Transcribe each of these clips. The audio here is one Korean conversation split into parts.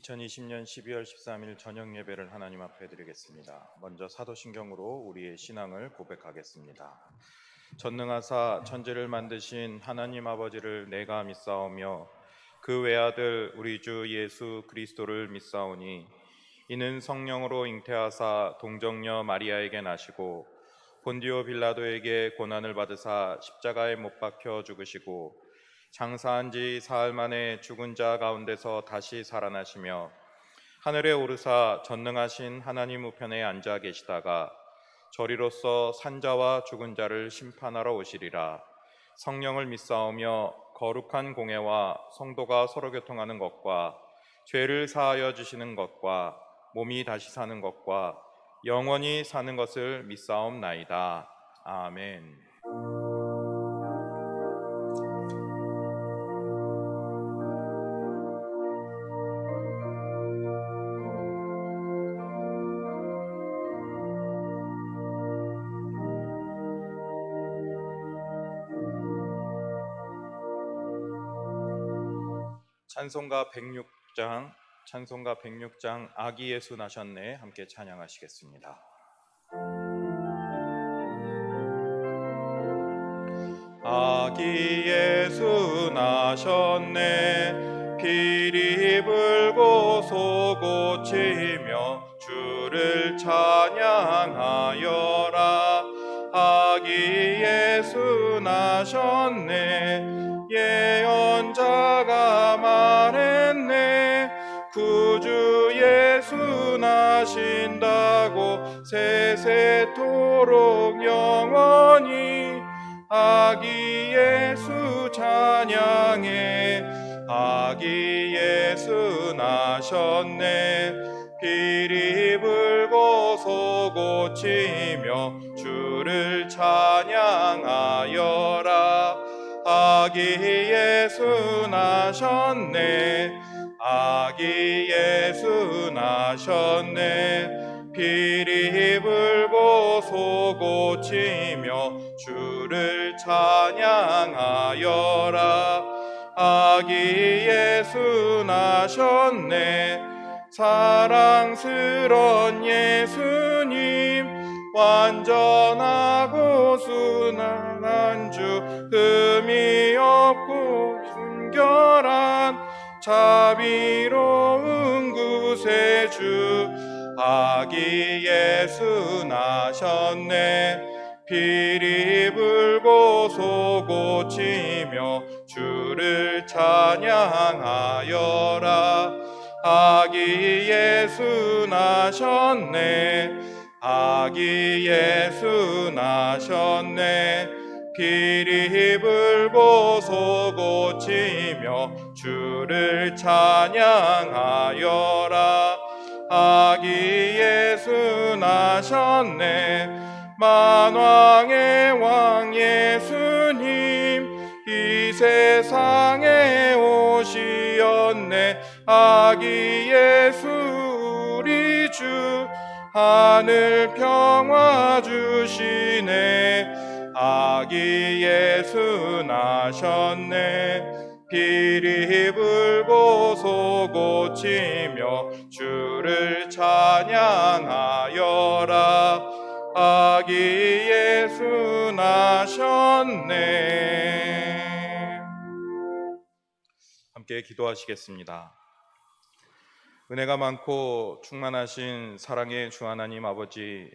2020년 12월 13일 저녁 예배를 하나님 앞에 드리겠습니다. 먼저 사도신경으로 우리의 신앙을 고백하겠습니다. 전능하사 천지를 만드신 하나님 아버지를 내가 믿사오며 그 외아들 우리 주 예수 그리스도를 믿사오니 이는 성령으로 잉태하사 동정녀 마리아에게 나시고 본디오 빌라도에게 고난을 받으사 십자가에 못 박혀 죽으시고 장사한 지 사흘 만에 죽은 자 가운데서 다시 살아나시며 하늘에 오르사 전능하신 하나님 우편에 앉아 계시다가 저리로서 산자와 죽은 자를 심판하러 오시리라. 성령을 믿사오며 거룩한 공회와 성도가 서로 교통하는 것과 죄를 사하여 주시는 것과 몸이 다시 사는 것과 영원히 사는 것을 믿사옵나이다. 아멘. 찬송가 106장 아기 예수 나셨네 함께 찬양하시겠습니다. 아기 예수 나셨네 피리 불고 소고치며 주를 찬양하여라. 아기 예수 나셨네 예언자가 말했네 구주 예수 나신다고 세세토록 영원히 아기 예수 찬양해. 아기 예수 나셨네 피리 불고 소고치며 주를 찬양하여라. 아기 예수 나셨네 아기 예수 나셨네 피리 불고 소고치며 주를 찬양하여라. 아기 예수 나셨네 사랑스런 예수님 완전하고 순한 주 흠이 없고 순결한 자비로운 구세주 아기 예수 나셨네 피리 불고 소고치며 주를 찬양하여라. 아기 예수 나셨네 아기 예수 나셨네 피리 불고 소고치며 주를 찬양하여라. 아기 예수 나셨네 만왕의 왕 예수님 이 세상에 오시었네. 아기 예수 우리 주 하늘 평화 주시네. 아기 예수 나셨네 피리 불고 소고치며 주를 찬양하여라. 아기 예수 나셨네. 함께 기도하시겠습니다. 은혜가 많고 충만하신 사랑의 주 하나님 아버지,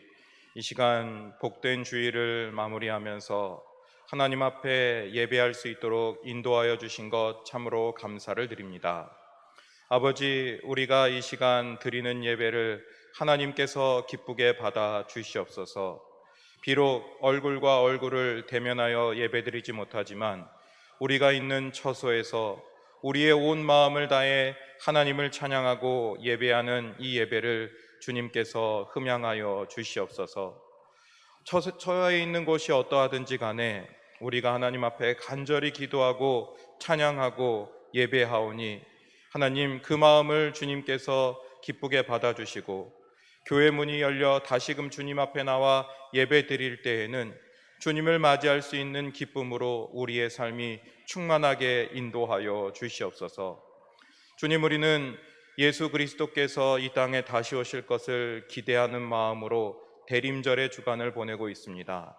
이 시간 복된 주일을 마무리하면서 하나님 앞에 예배할 수 있도록 인도하여 주신 것 참으로 감사를 드립니다. 아버지, 우리가 이 시간 드리는 예배를 하나님께서 기쁘게 받아 주시옵소서. 비록 얼굴과 얼굴을 대면하여 예배드리지 못하지만 우리가 있는 처소에서 우리의 온 마음을 다해 하나님을 찬양하고 예배하는 이 예배를 주님께서 흠양하여 주시옵소서. 처해 있는 곳이 어떠하든지 간에 우리가 하나님 앞에 간절히 기도하고 찬양하고 예배하오니 하나님 그 마음을 주님께서 기쁘게 받아주시고 교회 문이 열려 다시금 주님 앞에 나와 예배 드릴 때에는 주님을 맞이할 수 있는 기쁨으로 우리의 삶이 충만하게 인도하여 주시옵소서. 주님, 우리는 예수 그리스도께서 이 땅에 다시 오실 것을 기대하는 마음으로 대림절의 주간을 보내고 있습니다.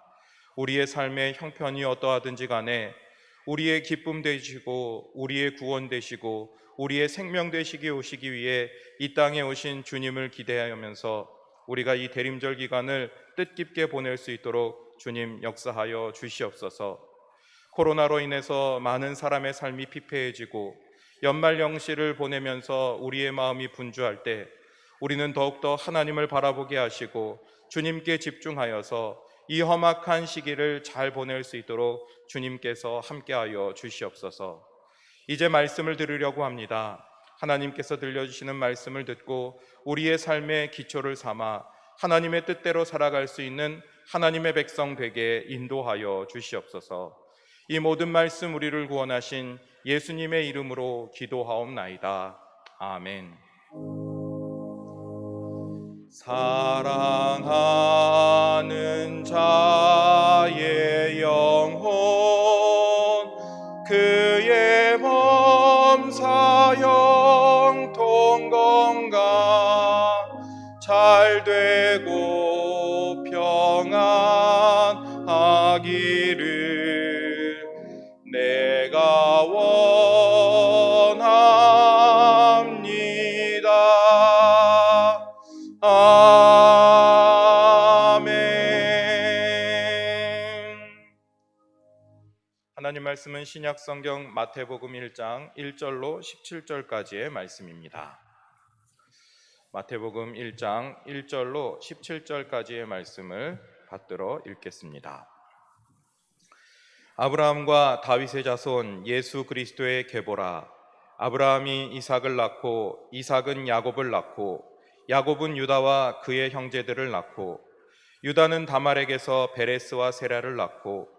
우리의 삶의 형편이 어떠하든지 간에 우리의 기쁨 되시고 우리의 구원 되시고 우리의 생명 되시기 오시기 위해 이 땅에 오신 주님을 기대하면서 우리가 이 대림절 기간을 뜻깊게 보낼 수 있도록 주님 역사하여 주시옵소서. 코로나로 인해서 많은 사람의 삶이 피폐해지고 연말연시를 보내면서 우리의 마음이 분주할 때 우리는 더욱더 하나님을 바라보게 하시고 주님께 집중하여서 이 험악한 시기를 잘 보낼 수 있도록 주님께서 함께하여 주시옵소서. 이제 말씀을 들으려고 합니다. 하나님께서 들려주시는 말씀을 듣고 우리의 삶의 기초를 삼아 하나님의 뜻대로 살아갈 수 있는 하나님의 백성 되게 인도하여 주시옵소서. 이 모든 말씀 우리를 구원하신 예수님의 이름으로 기도하옵나이다. 아멘. 사랑하는 자의 영혼 그의 범사 영통 건강 잘 되고 평안하기를 내가 원합니다. 아멘. 하나님 말씀은 신약 성경 마태복음 1장 1절로 17절까지의 말씀입니다. 마태복음 1장 1절로 17절까지의 말씀을 받들어 읽겠습니다. 아브라함과 다윗의 자손 예수 그리스도의 계보라. 아브라함이 이삭을 낳고 이삭은 야곱을 낳고 야곱은 유다와 그의 형제들을 낳고 유다는 다말에게서 베레스와 세라를 낳고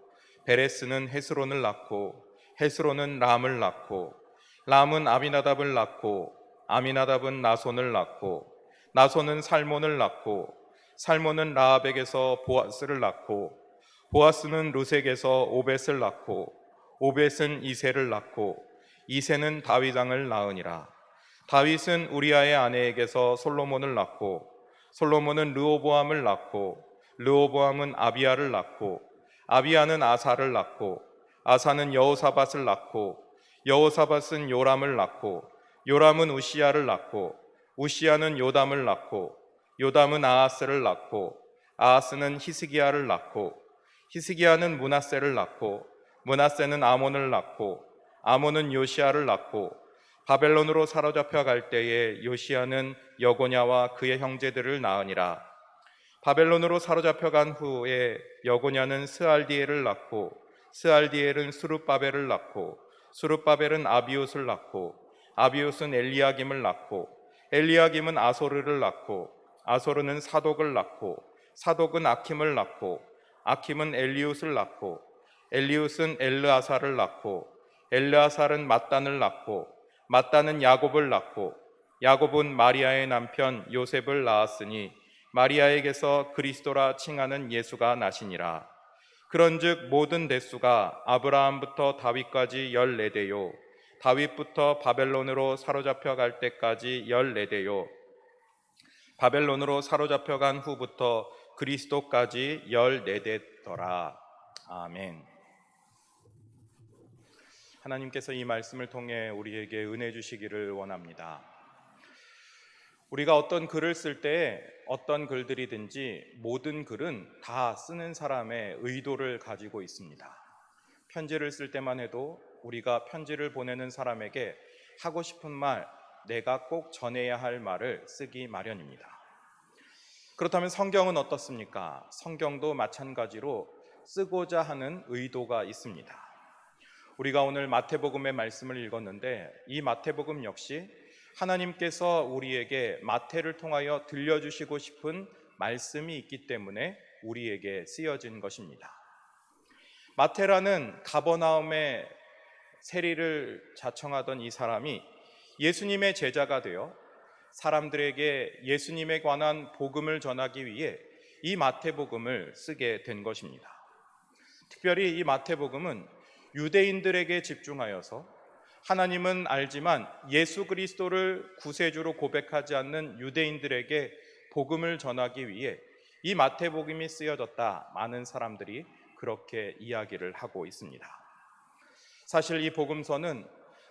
베레스는 헤스론을 낳고 헤스론은 람을 낳고 람은 아미나답을 낳고 아미나답은 나손을 낳고 나손은 살몬을 낳고 살몬은 라합에게서 보아스를 낳고 보아스는 루색에서 오벳을 낳고 오벳은 이새를 낳고 이새는 다윗 왕을 낳으니라. 다윗은 우리아의 아내에게서 솔로몬을 낳고 솔로몬은 르호보암을 낳고 르호보암은 아비야를 낳고 아비야는 아사를 낳고 아사는 여호사밧을 낳고 여호사밧은 요람을 낳고 요람은 우시야를 낳고 우시야는 요담을 낳고 요담은 아하스를 낳고 아하스는 히스기야를 낳고 히스기야는 므낫세를 낳고 므낫세는 아몬을 낳고 아몬은 요시야를 낳고 바벨론으로 사로잡혀 갈 때에 요시야는 여고냐와 그의 형제들을 낳으니라. 바벨론으로 사로잡혀 간 후에 여고냐는 스알디엘을 낳고 스알디엘은 수룹바벨을 낳고 수룹바벨은 아비웃을 낳고 아비웃은 엘리야김을 낳고 엘리야김은 아소르를 낳고 아소르는 사독을 낳고 사독은 아킴을 낳고 아킴은 엘리웃을 낳고 엘리웃은 엘르아사를 낳고 엘르아살은 mat단을 낳고 mat단은 야곱을 낳고 야곱은 마리아의 남편 요셉을 낳았으니 마리아에게서 그리스도라 칭하는 예수가 나시니라. 그런즉 모든 대수가 아브라함부터 다윗까지 14대요 다윗부터 바벨론으로 사로잡혀 갈 때까지 14대요 바벨론으로 사로잡혀 간 후부터 그리스도까지 14대더라. 아멘. 하나님께서 이 말씀을 통해 우리에게 은혜 주시기를 원합니다. 우리가 어떤 글을 쓸 때 어떤 글들이든지 모든 글은 다 쓰는 사람의 의도를 가지고 있습니다. 편지를 쓸 때만 해도 우리가 편지를 보내는 사람에게 하고 싶은 말, 내가 꼭 전해야 할 말을 쓰기 마련입니다. 그렇다면 성경은 어떻습니까? 성경도 마찬가지로 쓰고자 하는 의도가 있습니다. 우리가 오늘 마태복음의 말씀을 읽었는데 이 마태복음 역시 하나님께서 우리에게 마태를 통하여 들려주시고 싶은 말씀이 있기 때문에 우리에게 쓰여진 것입니다. 마태라는 가버나움의 세리를 자청하던 이 사람이 예수님의 제자가 되어 사람들에게 예수님에 관한 복음을 전하기 위해 이 마태복음을 쓰게 된 것입니다. 특별히 이 마태복음은 유대인들에게 집중하여서 하나님은 알지만 예수 그리스도를 구세주로 고백하지 않는 유대인들에게 복음을 전하기 위해 이 마태복음이 쓰여졌다. 많은 사람들이 그렇게 이야기를 하고 있습니다. 사실 이 복음서는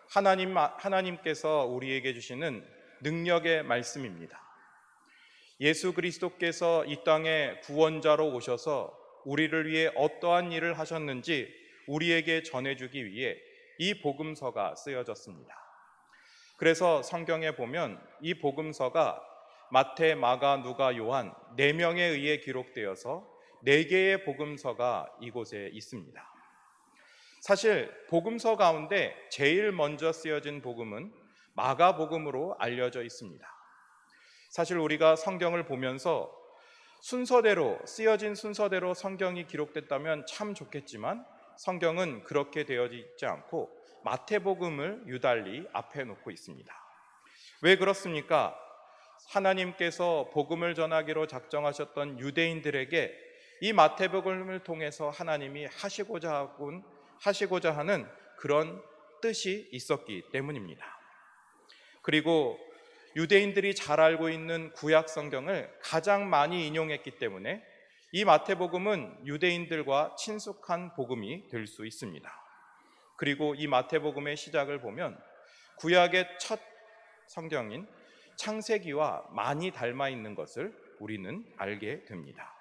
하나님께서 우리에게 주시는 능력의 말씀입니다. 예수 그리스도께서 이 땅에 구원자로 오셔서 우리를 위해 어떠한 일을 하셨는지 우리에게 전해주기 위해 이 복음서가 쓰여졌습니다. 그래서 성경에 보면 이 복음서가 마태, 마가, 누가, 요한 4명에 의해 기록되어서 4개의 복음서가 이곳에 있습니다. 사실 복음서 가운데 제일 먼저 쓰여진 복음은 마가복음으로 알려져 있습니다. 사실 우리가 성경을 보면서 쓰여진 순서대로 성경이 기록됐다면 참 좋겠지만 성경은 그렇게 되어 있지 않고 마태복음을 유달리 앞에 놓고 있습니다. 왜 그렇습니까? 하나님께서 복음을 전하기로 작정하셨던 유대인들에게 이 마태복음을 통해서 하나님이 하시고자 하는 그런 뜻이 있었기 때문입니다. 그리고 유대인들이 잘 알고 있는 구약 성경을 가장 많이 인용했기 때문에 이 마태복음은 유대인들과 친숙한 복음이 될 수 있습니다. 그리고 이 마태복음의 시작을 보면 구약의 첫 성경인 창세기와 많이 닮아 있는 것을 우리는 알게 됩니다.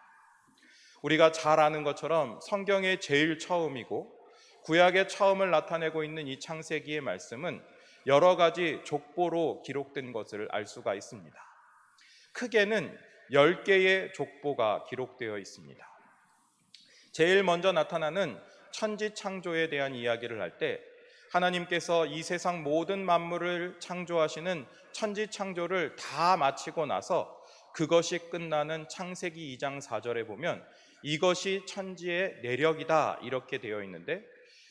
우리가 잘 아는 것처럼 성경의 제일 처음이고 구약의 처음을 나타내고 있는 이 창세기의 말씀은 여러 가지 족보로 기록된 것을 알 수가 있습니다. 크게는 10개의 족보가 기록되어 있습니다. 제일 먼저 나타나는 천지창조에 대한 이야기를 할 때 하나님께서 이 세상 모든 만물을 창조하시는 천지창조를 다 마치고 나서 그것이 끝나는 창세기 2장 4절에 보면 이것이 천지의 내력이다 이렇게 되어 있는데,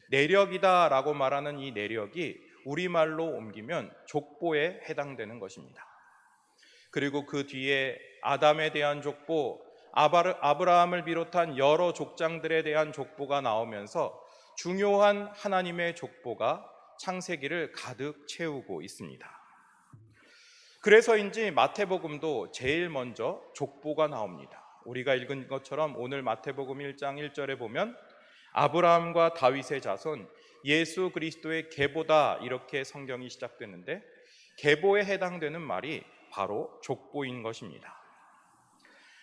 내력이다 라고 말하는 이 내력이 우리말로 옮기면 족보에 해당되는 것입니다. 그리고 그 뒤에 아담에 대한 족보, 아브라함을 비롯한 여러 족장들에 대한 족보가 나오면서 중요한 하나님의 족보가 창세기를 가득 채우고 있습니다. 그래서인지 마태복음도 제일 먼저 족보가 나옵니다. 우리가 읽은 것처럼 오늘 마태복음 1장 1절에 보면 아브라함과 다윗의 자손 예수 그리스도의 계보다 이렇게 성경이 시작되는데, 계보에 해당되는 말이 바로 족보인 것입니다.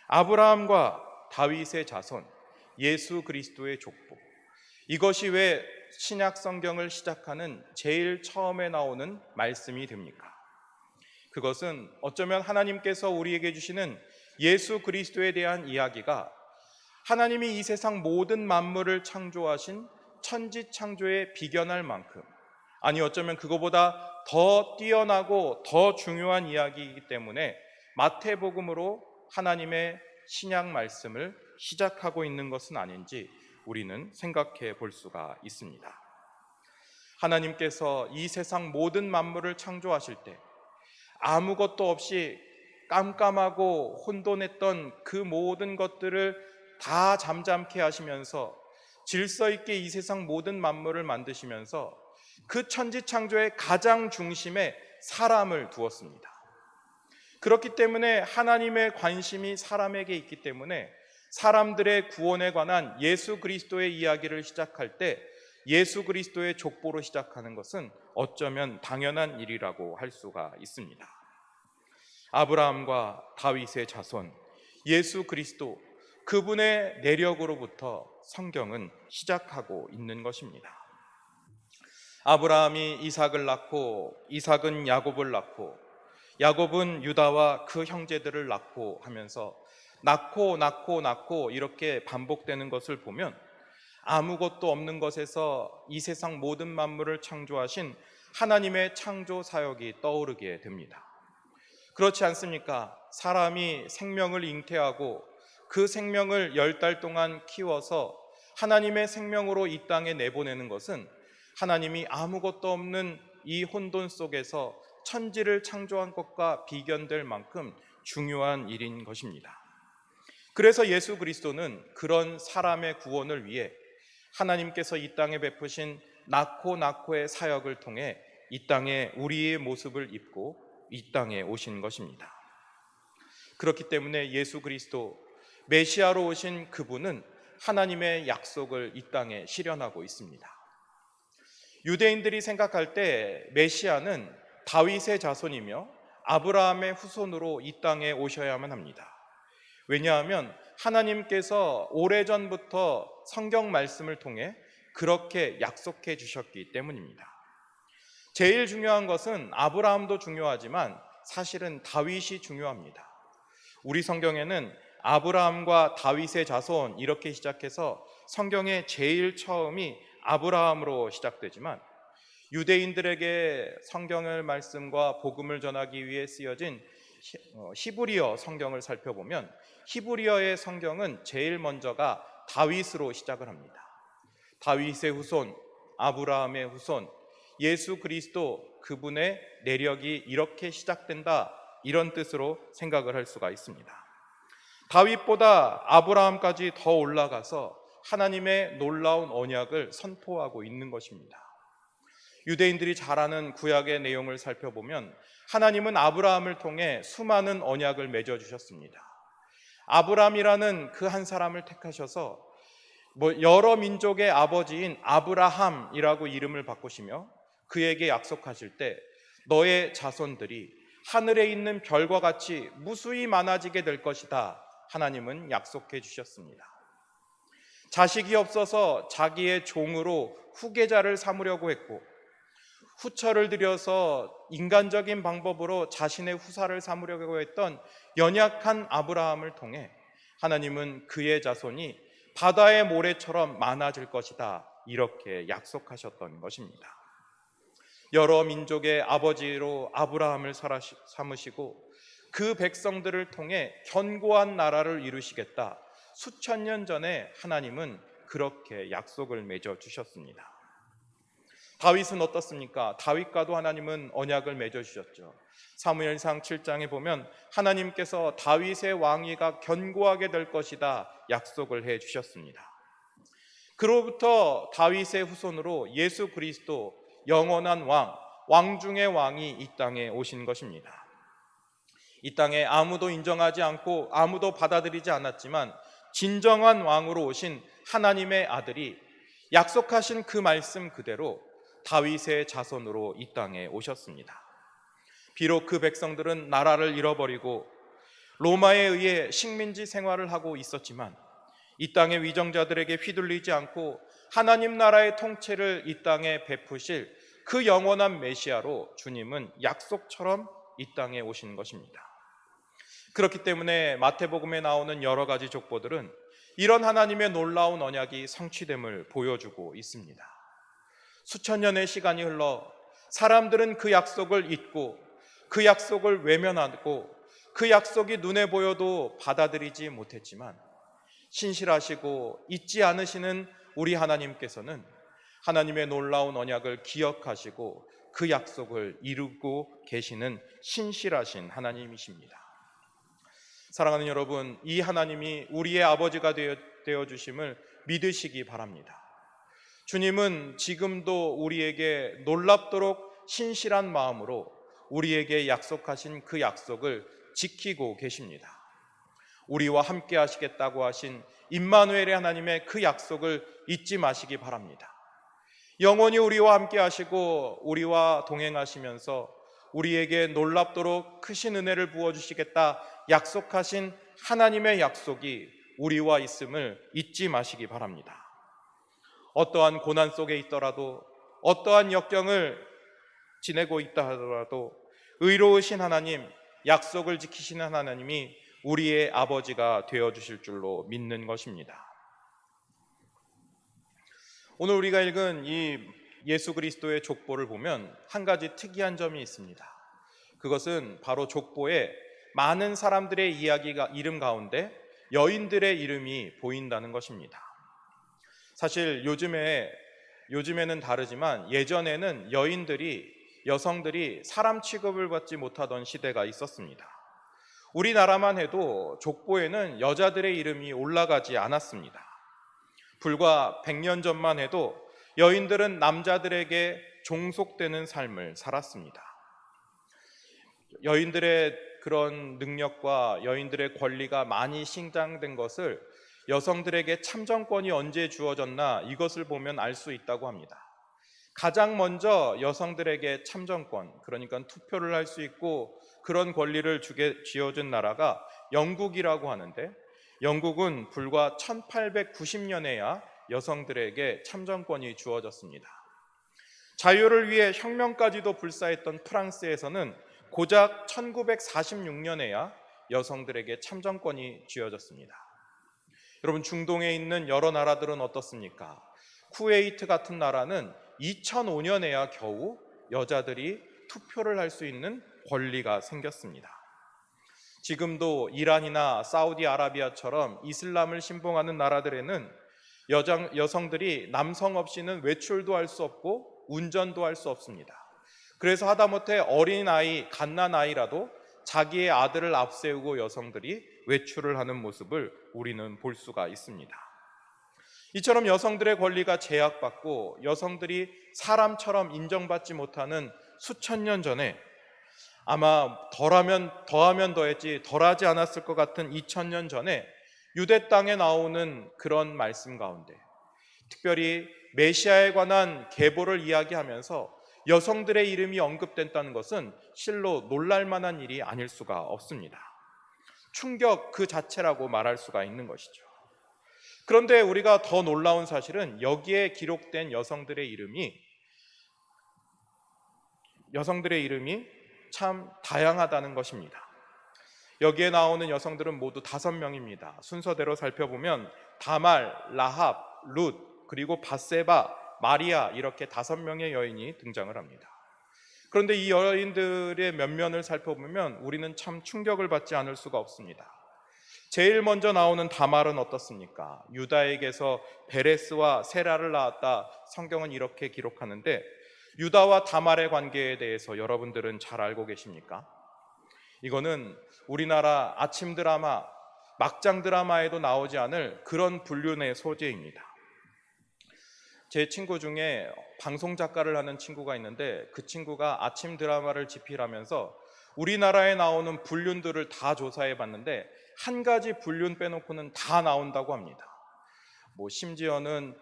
아브라함과 다윗의 자손 예수 그리스도의 족보, 이것이 왜 신약 성경을 시작하는 제일 처음에 나오는 말씀이 됩니까? 그것은 어쩌면 하나님께서 우리에게 주시는 예수 그리스도에 대한 이야기가 하나님이 이 세상 모든 만물을 창조하신 천지창조에 비견할 만큼, 아니 어쩌면 그거보다 더 뛰어나고 더 중요한 이야기이기 때문에 마태복음으로 하나님의 신약 말씀을 시작하고 있는 것은 아닌지 우리는 생각해 볼 수가 있습니다. 하나님께서 이 세상 모든 만물을 창조하실 때 아무것도 없이 깜깜하고 혼돈했던 그 모든 것들을 다 잠잠케 하시면서 질서 있게 이 세상 모든 만물을 만드시면서 그 천지창조의 가장 중심에 사람을 두었습니다. 그렇기 때문에 하나님의 관심이 사람에게 있기 때문에 사람들의 구원에 관한 예수 그리스도의 이야기를 시작할 때 예수 그리스도의 족보로 시작하는 것은 어쩌면 당연한 일이라고 할 수가 있습니다. 아브라함과 다윗의 자손 예수 그리스도, 그분의 내력으로부터 성경은 시작하고 있는 것입니다. 아브라함이 이삭을 낳고 이삭은 야곱을 낳고 야곱은 유다와 그 형제들을 낳고 하면서 낳고 이렇게 반복되는 것을 보면 아무것도 없는 것에서 이 세상 모든 만물을 창조하신 하나님의 창조 사역이 떠오르게 됩니다. 그렇지 않습니까? 사람이 생명을 잉태하고 그 생명을 10달 동안 키워서 하나님의 생명으로 이 땅에 내보내는 것은 하나님이 아무것도 없는 이 혼돈 속에서 천지를 창조한 것과 비견될 만큼 중요한 일인 것입니다. 그래서 예수 그리스도는 그런 사람의 구원을 위해 하나님께서 이 땅에 베푸신 낳고의 사역을 통해 이 땅에 우리의 모습을 입고 이 땅에 오신 것입니다. 그렇기 때문에 예수 그리스도 메시아로 오신 그분은 하나님의 약속을 이 땅에 실현하고 있습니다. 유대인들이 생각할 때 메시아는 다윗의 자손이며 아브라함의 후손으로 이 땅에 오셔야만 합니다. 왜냐하면 하나님께서 오래전부터 성경 말씀을 통해 그렇게 약속해 주셨기 때문입니다. 제일 중요한 것은 아브라함도 중요하지만 사실은 다윗이 중요합니다. 우리 성경에는 아브라함과 다윗의 자손 이렇게 시작해서 성경의 제일 처음이 아브라함으로 시작되지만 유대인들에게 성경의 말씀과 복음을 전하기 위해 쓰여진 히브리어 성경을 살펴보면 히브리어의 성경은 제일 먼저가 다윗으로 시작을 합니다. 다윗의 후손, 아브라함의 후손, 예수 그리스도 그분의 내력이 이렇게 시작된다, 이런 뜻으로 생각을 할 수가 있습니다. 다윗보다 아브라함까지 더 올라가서 하나님의 놀라운 언약을 선포하고 있는 것입니다. 유대인들이 잘 아는 구약의 내용을 살펴보면 하나님은 아브라함을 통해 수많은 언약을 맺어주셨습니다. 아브라함이라는 그 한 사람을 택하셔서 여러 민족의 아버지인 아브라함이라고 이름을 바꾸시며 그에게 약속하실 때 너의 자손들이 하늘에 있는 별과 같이 무수히 많아지게 될 것이다, 하나님은 약속해 주셨습니다. 자식이 없어서 자기의 종으로 후계자를 삼으려고 했고 후처를 들여서 인간적인 방법으로 자신의 후사를 삼으려고 했던 연약한 아브라함을 통해 하나님은 그의 자손이 바다의 모래처럼 많아질 것이다, 이렇게 약속하셨던 것입니다. 여러 민족의 아버지로 아브라함을 삼으시고 그 백성들을 통해 견고한 나라를 이루시겠다, 수천 년 전에 하나님은 그렇게 약속을 맺어 주셨습니다. 다윗은 어떻습니까? 다윗과도 하나님은 언약을 맺어 주셨죠. 사무엘상 7장에 보면 하나님께서 다윗의 왕위가 견고하게 될 것이다 약속을 해 주셨습니다. 그로부터 다윗의 후손으로 예수 그리스도 영원한 왕 중의 왕이 이 땅에 오신 것입니다. 이 땅에 아무도 인정하지 않고 아무도 받아들이지 않았지만 진정한 왕으로 오신 하나님의 아들이 약속하신 그 말씀 그대로 다윗의 자손으로 이 땅에 오셨습니다. 비록 그 백성들은 나라를 잃어버리고 로마에 의해 식민지 생활을 하고 있었지만 이 땅의 위정자들에게 휘둘리지 않고 하나님 나라의 통치를 이 땅에 베푸실 그 영원한 메시아로 주님은 약속처럼 이 땅에 오신 것입니다. 그렇기 때문에 마태복음에 나오는 여러 가지 족보들은 이런 하나님의 놀라운 언약이 성취됨을 보여주고 있습니다. 수천 년의 시간이 흘러 사람들은 그 약속을 잊고 그 약속을 외면하고 그 약속이 눈에 보여도 받아들이지 못했지만 신실하시고 잊지 않으시는 우리 하나님께서는 하나님의 놀라운 언약을 기억하시고 그 약속을 이루고 계시는 신실하신 하나님이십니다. 사랑하는 여러분, 이 하나님이 우리의 아버지가 되어 주심을 믿으시기 바랍니다. 주님은 지금도 우리에게 놀랍도록 신실한 마음으로 우리에게 약속하신 그 약속을 지키고 계십니다. 우리와 함께 하시겠다고 하신 임마누엘의 하나님의 그 약속을 잊지 마시기 바랍니다. 영원히 우리와 함께 하시고 우리와 동행하시면서 우리에게 놀랍도록 크신 은혜를 부어주시겠다 약속하신 하나님의 약속이 우리와 있음을 잊지 마시기 바랍니다. 어떠한 고난 속에 있더라도 어떠한 역경을 지내고 있다 하더라도 의로우신 하나님, 약속을 지키시는 하나님이 우리의 아버지가 되어주실 줄로 믿는 것입니다. 오늘 우리가 읽은 이 예수 그리스도의 족보를 보면 한 가지 특이한 점이 있습니다. 그것은 바로 족보에 많은 사람들의 이름 가운데 여인들의 이름이 보인다는 것입니다. 사실 요즘에는 다르지만 예전에는 여성들이 사람 취급을 받지 못하던 시대가 있었습니다. 우리나라만 해도 족보에는 여자들의 이름이 올라가지 않았습니다. 불과 100년 전만 해도 여인들은 남자들에게 종속되는 삶을 살았습니다. 여인들의 그런 능력과 여인들의 권리가 많이 신장된 것을 여성들에게 참정권이 언제 주어졌나 이것을 보면 알 수 있다고 합니다. 가장 먼저 여성들에게 참정권, 그러니까 투표를 할 수 있고 그런 권리를 쥐어준 나라가 영국이라고 하는데, 영국은 불과 1890년에야 여성들에게 참정권이 주어졌습니다. 자유를 위해 혁명까지도 불사했던 프랑스에서는 고작 1946년에야 여성들에게 참정권이 쥐어졌습니다. 여러분, 중동에 있는 여러 나라들은 어떻습니까? 쿠웨이트 같은 나라는 2005년에야 겨우 여자들이 투표를 할 수 있는 권리가 생겼습니다. 지금도 이란이나 사우디아라비아처럼 이슬람을 신봉하는 나라들에는 여성들이 남성 없이는 외출도 할 수 없고 운전도 할 수 없습니다. 그래서 하다못해 어린아이, 갓난아이라도 자기의 아들을 앞세우고 여성들이 외출을 하는 모습을 우리는 볼 수가 있습니다. 이처럼 여성들의 권리가 제약받고 여성들이 사람처럼 인정받지 못하는 수천 년 전에, 아마 더하면 더했지 덜하지 않았을 것 같은 2000년 전에 유대 땅에 나오는 그런 말씀 가운데 특별히 메시아에 관한 계보를 이야기하면서 여성들의 이름이 언급된다는 것은 실로 놀랄만한 일이 아닐 수가 없습니다. 충격 그 자체라고 말할 수가 있는 것이죠. 그런데 우리가 더 놀라운 사실은 여기에 기록된 여성들의 이름이 참 다양하다는 것입니다. 여기에 나오는 여성들은 모두 5명입니다. 순서대로 살펴보면 다말, 라합, 룻, 그리고 밧세바, 마리아, 이렇게 5명의 여인이 등장을 합니다. 그런데 이 여인들의 면면을 살펴보면 우리는 참 충격을 받지 않을 수가 없습니다. 제일 먼저 나오는 다말은 어떻습니까? 유다에게서 베레스와 세라를 낳았다, 성경은 이렇게 기록하는데, 유다와 다말의 관계에 대해서 여러분들은 잘 알고 계십니까? 이거는 우리나라 아침 드라마, 막장 드라마에도 나오지 않을 그런 불륜의 소재입니다. 제 친구 중에 방송 작가를 하는 친구가 있는데, 그 친구가 아침 드라마를 집필하면서 우리나라에 나오는 불륜들을 다 조사해 봤는데 한 가지 불륜 빼놓고는 다 나온다고 합니다. 심지어는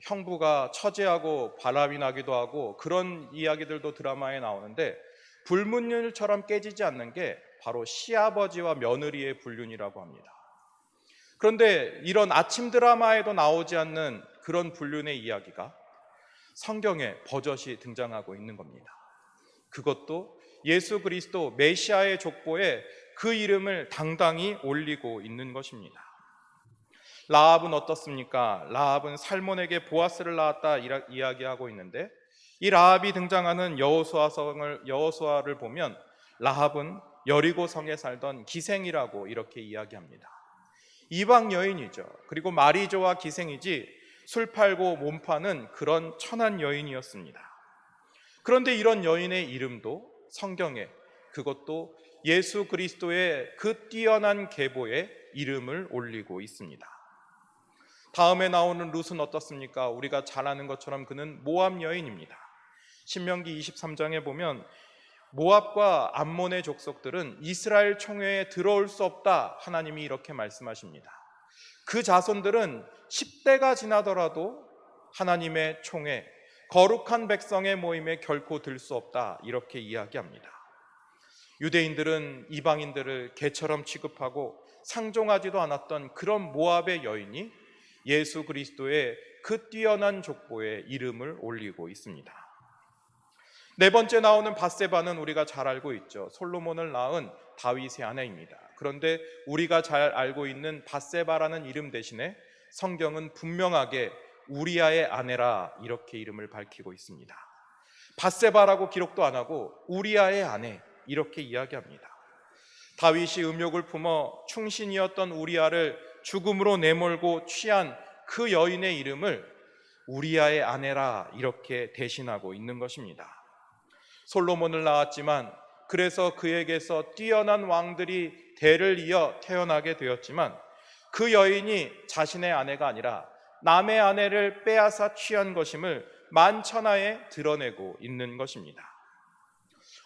형부가 처제하고 바람이 나기도 하고 그런 이야기들도 드라마에 나오는데, 불문율처럼 깨지지 않는 게 바로 시아버지와 며느리의 불륜이라고 합니다. 그런데 이런 아침 드라마에도 나오지 않는 그런 불륜의 이야기가 성경에 버젓이 등장하고 있는 겁니다. 그것도 예수 그리스도 메시아의 족보에 그 이름을 당당히 올리고 있는 것입니다. 라합은 어떻습니까? 라합은 살몬에게 보아스를 낳았다 이야기하고 있는데, 이 라합이 등장하는 여호수아를 보면 라합은 여리고 성에 살던 기생이라고 이렇게 이야기합니다. 이방 여인이죠. 그리고 마리조와 기생이지 술 팔고 몸 파는 그런 천한 여인이었습니다. 그런데 이런 여인의 이름도 성경에, 그것도 예수 그리스도의 그 뛰어난 계보에 이름을 올리고 있습니다. 다음에 나오는 룻은 어떻습니까? 우리가 잘 아는 것처럼 그는 모압 여인입니다. 신명기 23장에 보면 모압과 암몬의 족속들은 이스라엘 총회에 들어올 수 없다, 하나님이 이렇게 말씀하십니다. 그 자손들은 10대가 지나더라도 하나님의 총회, 거룩한 백성의 모임에 결코 들 수 없다, 이렇게 이야기합니다. 유대인들은 이방인들을 개처럼 취급하고 상종하지도 않았던 그런 모압의 여인이 예수 그리스도의 그 뛰어난 족보에 이름을 올리고 있습니다. 네 번째 나오는 밧세바는 우리가 잘 알고 있죠. 솔로몬을 낳은 다윗의 아내입니다. 그런데 우리가 잘 알고 있는 밧세바라는 이름 대신에 성경은 분명하게 우리아의 아내라 이렇게 이름을 밝히고 있습니다. 밧세바라고 기록도 안 하고 우리아의 아내 이렇게 이야기합니다. 다윗이 음욕을 품어 충신이었던 우리아를 죽음으로 내몰고 취한 그 여인의 이름을 우리아의 아내라 이렇게 대신하고 있는 것입니다. 솔로몬을 낳았지만, 그래서 그에게서 뛰어난 왕들이 대를 이어 태어나게 되었지만, 그 여인이 자신의 아내가 아니라 남의 아내를 빼앗아 취한 것임을 만천하에 드러내고 있는 것입니다.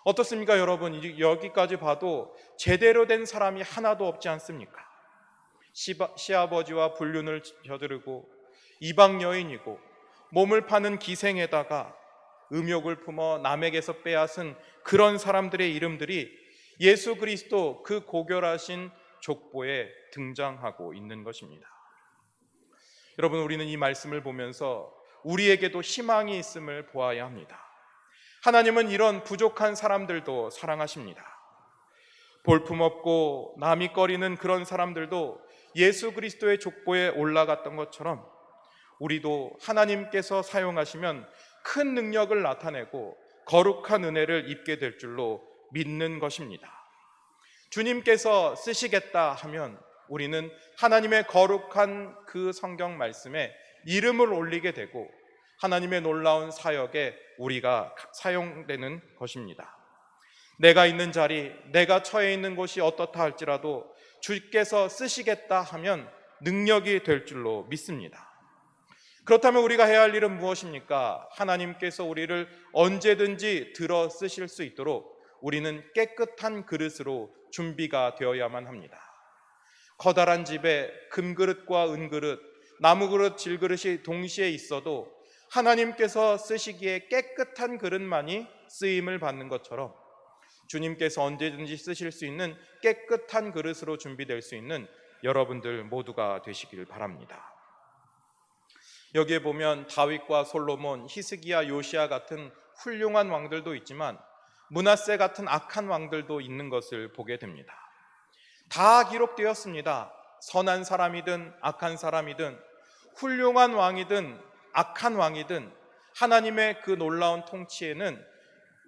어떻습니까, 여러분? 여기까지 봐도 제대로 된 사람이 하나도 없지 않습니까? 시아버지와 불륜을 저지르고 이방 여인이고 몸을 파는 기생에다가 음욕을 품어 남에게서 빼앗은 그런 사람들의 이름들이 예수 그리스도 그 고결하신 족보에 등장하고 있는 것입니다. 여러분, 우리는 이 말씀을 보면서 우리에게도 희망이 있음을 보아야 합니다. 하나님은 이런 부족한 사람들도 사랑하십니다. 볼품없고 남이 꺼리는 그런 사람들도 예수 그리스도의 족보에 올라갔던 것처럼 우리도 하나님께서 사용하시면 큰 능력을 나타내고 거룩한 은혜를 입게 될 줄로 믿는 것입니다. 주님께서 쓰시겠다 하면 우리는 하나님의 거룩한 그 성경 말씀에 이름을 올리게 되고 하나님의 놀라운 사역에 우리가 사용되는 것입니다. 내가 있는 자리, 내가 처해 있는 곳이 어떻다 할지라도 주께서 쓰시겠다 하면 능력이 될 줄로 믿습니다. 그렇다면 우리가 해야 할 일은 무엇입니까? 하나님께서 우리를 언제든지 들어 쓰실 수 있도록 우리는 깨끗한 그릇으로 준비가 되어야만 합니다. 커다란 집에 금그릇과 은그릇, 나무그릇, 질그릇이 동시에 있어도 하나님께서 쓰시기에 깨끗한 그릇만이 쓰임을 받는 것처럼 주님께서 언제든지 쓰실 수 있는 깨끗한 그릇으로 준비될 수 있는 여러분들 모두가 되시길 바랍니다. 여기에 보면 다윗과 솔로몬, 히스기야, 요시야 같은 훌륭한 왕들도 있지만 므낫세 같은 악한 왕들도 있는 것을 보게 됩니다. 다 기록되었습니다. 선한 사람이든 악한 사람이든 훌륭한 왕이든 악한 왕이든 하나님의 그 놀라운 통치에는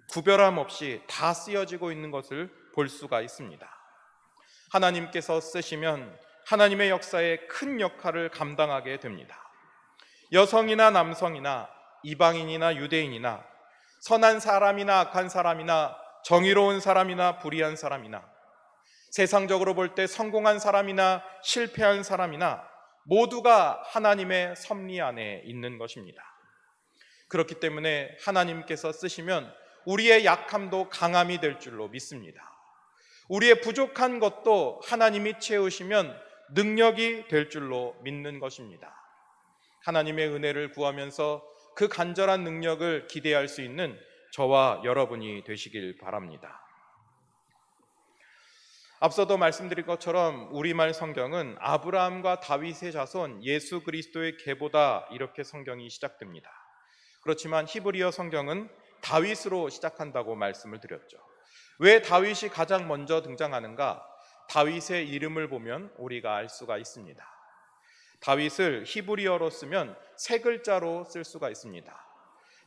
구별함 없이 다 쓰여지고 있는 것을 볼 수가 있습니다. 하나님께서 쓰시면 하나님의 역사에 큰 역할을 감당하게 됩니다. 여성이나 남성이나 이방인이나 유대인이나 선한 사람이나 악한 사람이나 정의로운 사람이나 불의한 사람이나 세상적으로 볼 때 성공한 사람이나 실패한 사람이나 모두가 하나님의 섭리 안에 있는 것입니다. 그렇기 때문에 하나님께서 쓰시면 우리의 약함도 강함이 될 줄로 믿습니다. 우리의 부족한 것도 하나님이 채우시면 능력이 될 줄로 믿는 것입니다. 하나님의 은혜를 구하면서 그 간절한 능력을 기대할 수 있는 저와 여러분이 되시길 바랍니다. 앞서도 말씀드린 것처럼 우리말 성경은 아브라함과 다윗의 자손 예수 그리스도의 계보다 이렇게 성경이 시작됩니다. 그렇지만 히브리어 성경은 다윗으로 시작한다고 말씀을 드렸죠. 왜 다윗이 가장 먼저 등장하는가? 다윗의 이름을 보면 우리가 알 수가 있습니다. 다윗을 히브리어로 쓰면 세 글자로 쓸 수가 있습니다.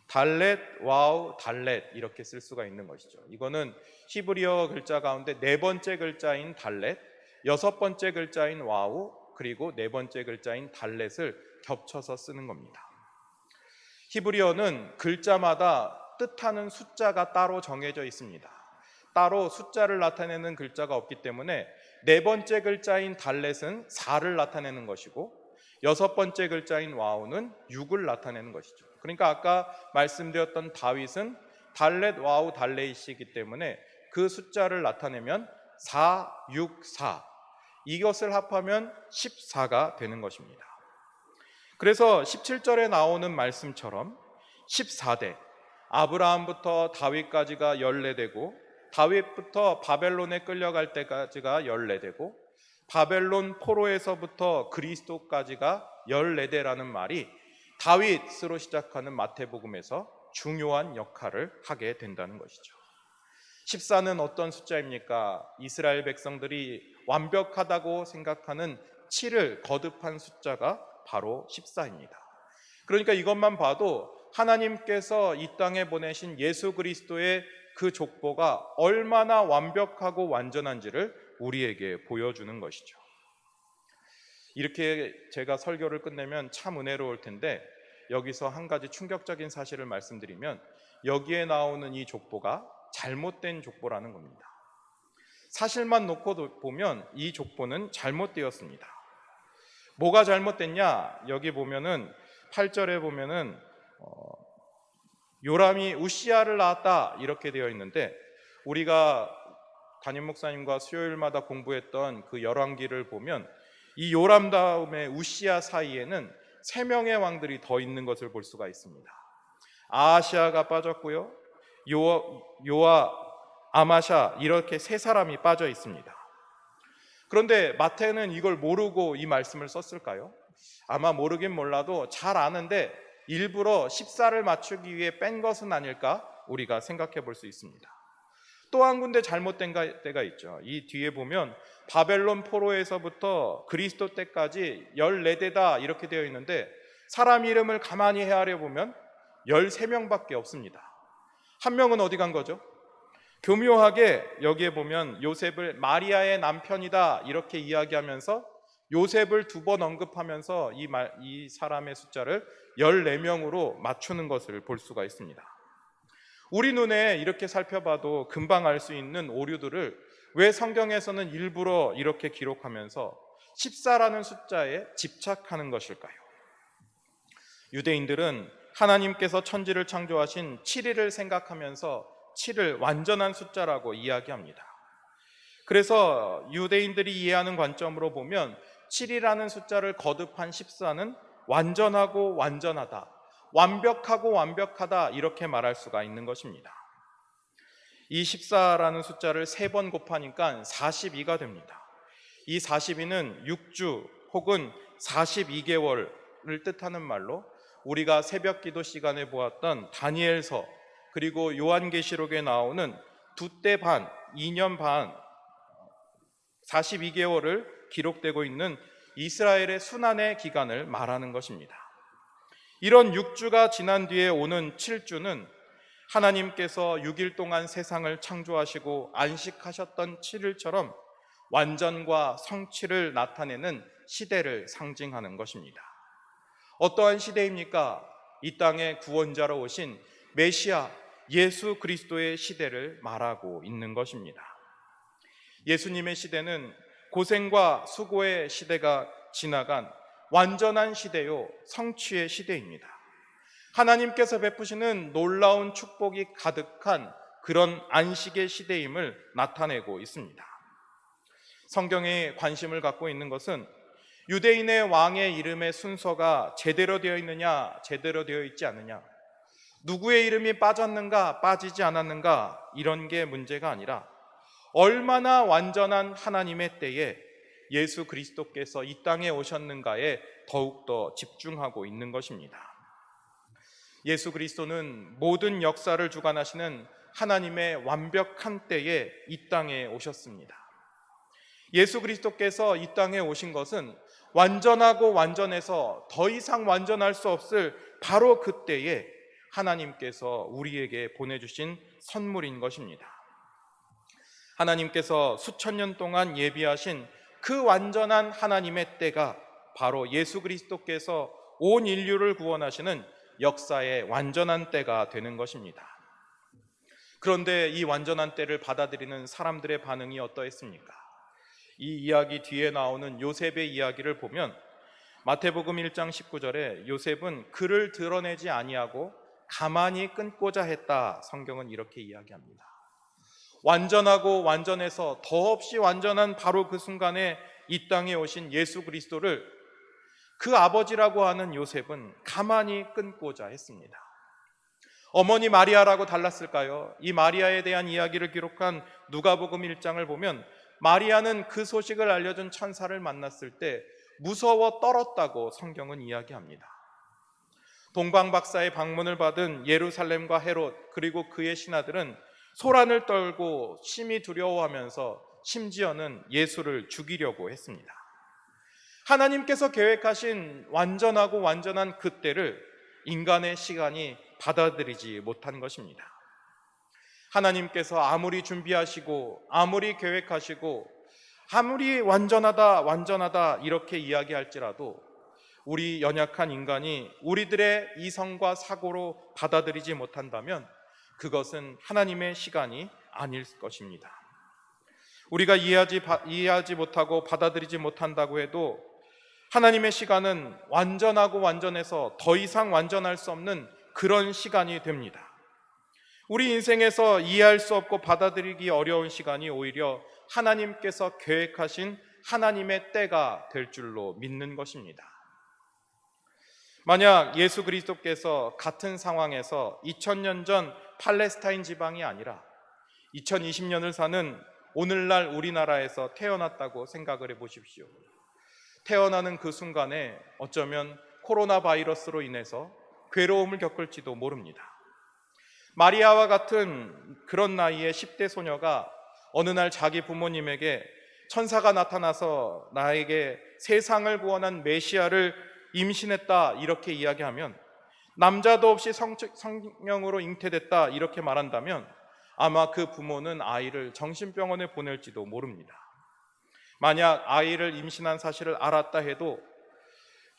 달렛, 와우, 달렛 이렇게 쓸 수가 있는 것이죠. 이거는 히브리어 글자 가운데 네 번째 글자인 달렛, 여섯 번째 글자인 와우, 그리고 네 번째 글자인 달렛을 겹쳐서 쓰는 겁니다. 히브리어는 글자마다 뜻하는 숫자가 따로 정해져 있습니다. 따로 숫자를 나타내는 글자가 없기 때문에 네 번째 글자인 달렛은 4를 나타내는 것이고 여섯 번째 글자인 와우는 6을 나타내는 것이죠. 그러니까 아까 말씀드렸던 다윗은 달렛, 와우, 달렛이기 때문에 그 숫자를 나타내면 4, 6, 4 이것을 합하면 14가 되는 것입니다. 그래서 17절에 나오는 말씀처럼 14대 아브라함부터 다윗까지가 14대고 다윗부터 바벨론에 끌려갈 때까지가 14대고 바벨론 포로에서부터 그리스도까지가 14대라는 말이 다윗으로 시작하는 마태복음에서 중요한 역할을 하게 된다는 것이죠. 14는 어떤 숫자입니까? 이스라엘 백성들이 완벽하다고 생각하는 7을 거듭한 숫자가 바로 14입니다. 그러니까 이것만 봐도 하나님께서 이 땅에 보내신 예수 그리스도의 그 족보가 얼마나 완벽하고 완전한지를 우리에게 보여주는 것이죠. 이렇게 제가 설교를 끝내면 참 은혜로울 텐데 여기서 한 가지 충격적인 사실을 말씀드리면 여기에 나오는 이 족보가 잘못된 족보라는 겁니다. 사실만 놓고 보면 이 족보는 잘못되었습니다. 뭐가 잘못됐냐? 여기 보면은 8절에 보면은 요람이 우시야를 낳았다 이렇게 되어 있는데, 우리가 담임 목사님과 수요일마다 공부했던 그 열왕기를 보면 이 요람 다음에 우시야 사이에는 세 명의 왕들이 더 있는 것을 볼 수가 있습니다. 아하시아가 빠졌고요, 요아, 아마샤, 이렇게 세 사람이 빠져 있습니다. 그런데 마태는 이걸 모르고 이 말씀을 썼을까요? 아마 모르긴 몰라도 잘 아는데 일부러 십사를 맞추기 위해 뺀 것은 아닐까 우리가 생각해 볼 수 있습니다. 또 한 군데 잘못된 때가 있죠. 이 뒤에 보면 바벨론 포로에서부터 그리스도 때까지 14대다 이렇게 되어 있는데, 사람 이름을 가만히 헤아려 보면 13명밖에 없습니다. 한 명은 어디 간 거죠? 교묘하게 여기에 보면 요셉을 마리아의 남편이다 이렇게 이야기하면서 요셉을 두 번 언급하면서 이 사람의 숫자를 14명으로 맞추는 것을 볼 수가 있습니다. 우리 눈에 이렇게 살펴봐도 금방 알 수 있는 오류들을 왜 성경에서는 일부러 이렇게 기록하면서 14라는 숫자에 집착하는 것일까요? 유대인들은 하나님께서 천지를 창조하신 7일을 생각하면서 7을 완전한 숫자라고 이야기합니다. 그래서 유대인들이 이해하는 관점으로 보면 7이라는 숫자를 거듭한 14는 완전하고 완전하다, 완벽하고 완벽하다 이렇게 말할 수가 있는 것입니다. 이 14라는 숫자를 3번 곱하니까 42가 됩니다. 이 42는 6주 혹은 42개월을 뜻하는 말로 우리가 새벽 기도 시간에 보았던 다니엘서 그리고 요한계시록에 나오는 두 때 반, 2년 반, 42개월을 기록되고 있는 이스라엘의 순환의 기간을 말하는 것입니다. 이런 6주가 지난 뒤에 오는 7주는 하나님께서 6일 동안 세상을 창조하시고 안식하셨던 7일처럼 완전과 성취를 나타내는 시대를 상징하는 것입니다. 어떠한 시대입니까? 이 땅에 구원자로 오신 메시아 예수 그리스도의 시대를 말하고 있는 것입니다. 예수님의 시대는 고생과 수고의 시대가 지나간 완전한 시대요, 성취의 시대입니다. 하나님께서 베푸시는 놀라운 축복이 가득한 그런 안식의 시대임을 나타내고 있습니다. 성경에 관심을 갖고 있는 것은 유대인의 왕의 이름의 순서가 제대로 되어 있느냐, 제대로 되어 있지 않느냐, 누구의 이름이 빠졌는가, 빠지지 않았는가, 이런 게 문제가 아니라 얼마나 완전한 하나님의 때에 예수 그리스도께서 이 땅에 오셨는가에 더욱더 집중하고 있는 것입니다. 예수 그리스도는 모든 역사를 주관하시는 하나님의 완벽한 때에 이 땅에 오셨습니다. 예수 그리스도께서 이 땅에 오신 것은 완전하고 완전해서 더 이상 완전할 수 없을 바로 그때에 하나님께서 우리에게 보내주신 선물인 것입니다. 하나님께서 수천 년 동안 예비하신 그 완전한 하나님의 때가 바로 예수 그리스도께서 온 인류를 구원하시는 역사의 완전한 때가 되는 것입니다. 그런데 이 완전한 때를 받아들이는 사람들의 반응이 어떠했습니까? 이 이야기 뒤에 나오는 요셉의 이야기를 보면 마태복음 1장 19절에 요셉은 그를 드러내지 아니하고 가만히 끊고자 했다, 성경은 이렇게 이야기합니다. 완전하고 완전해서 더없이 완전한 바로 그 순간에 이 땅에 오신 예수 그리스도를 그 아버지라고 하는 요셉은 가만히 끊고자 했습니다. 어머니 마리아라고 달랐을까요? 이 마리아에 대한 이야기를 기록한 누가복음 1장을 보면 마리아는 그 소식을 알려준 천사를 만났을 때 무서워 떨었다고 성경은 이야기합니다. 동방박사의 방문을 받은 예루살렘과 헤롯 그리고 그의 신하들은 소란을 떨고 심히 두려워하면서 심지어는 예수를 죽이려고 했습니다. 하나님께서 계획하신 완전하고 완전한 그 때를 인간의 시간이 받아들이지 못한 것입니다. 하나님께서 아무리 준비하시고 아무리 계획하시고 아무리 완전하다 완전하다 이렇게 이야기할지라도 우리 연약한 인간이 우리들의 이성과 사고로 받아들이지 못한다면 그것은 하나님의 시간이 아닐 것입니다. 우리가 이해하지 못하고 받아들이지 못한다고 해도 하나님의 시간은 완전하고 완전해서 더 이상 완전할 수 없는 그런 시간이 됩니다. 우리 인생에서 이해할 수 없고 받아들이기 어려운 시간이 오히려 하나님께서 계획하신 하나님의 때가 될 줄로 믿는 것입니다. 만약 예수 그리스도께서 같은 상황에서 2000년 전 팔레스타인 지방이 아니라 2020년을 사는 오늘날 우리나라에서 태어났다고 생각을 해보십시오. 태어나는 그 순간에 어쩌면 코로나 바이러스로 인해서 괴로움을 겪을지도 모릅니다. 마리아와 같은 그런 나이의 10대 소녀가 어느 날 자기 부모님에게 천사가 나타나서 나에게 세상을 구원한 메시아를 임신했다 이렇게 이야기하면, 남자도 없이 성령으로 잉태됐다 이렇게 말한다면 아마 그 부모는 아이를 정신병원에 보낼지도 모릅니다. 만약 아이를 임신한 사실을 알았다 해도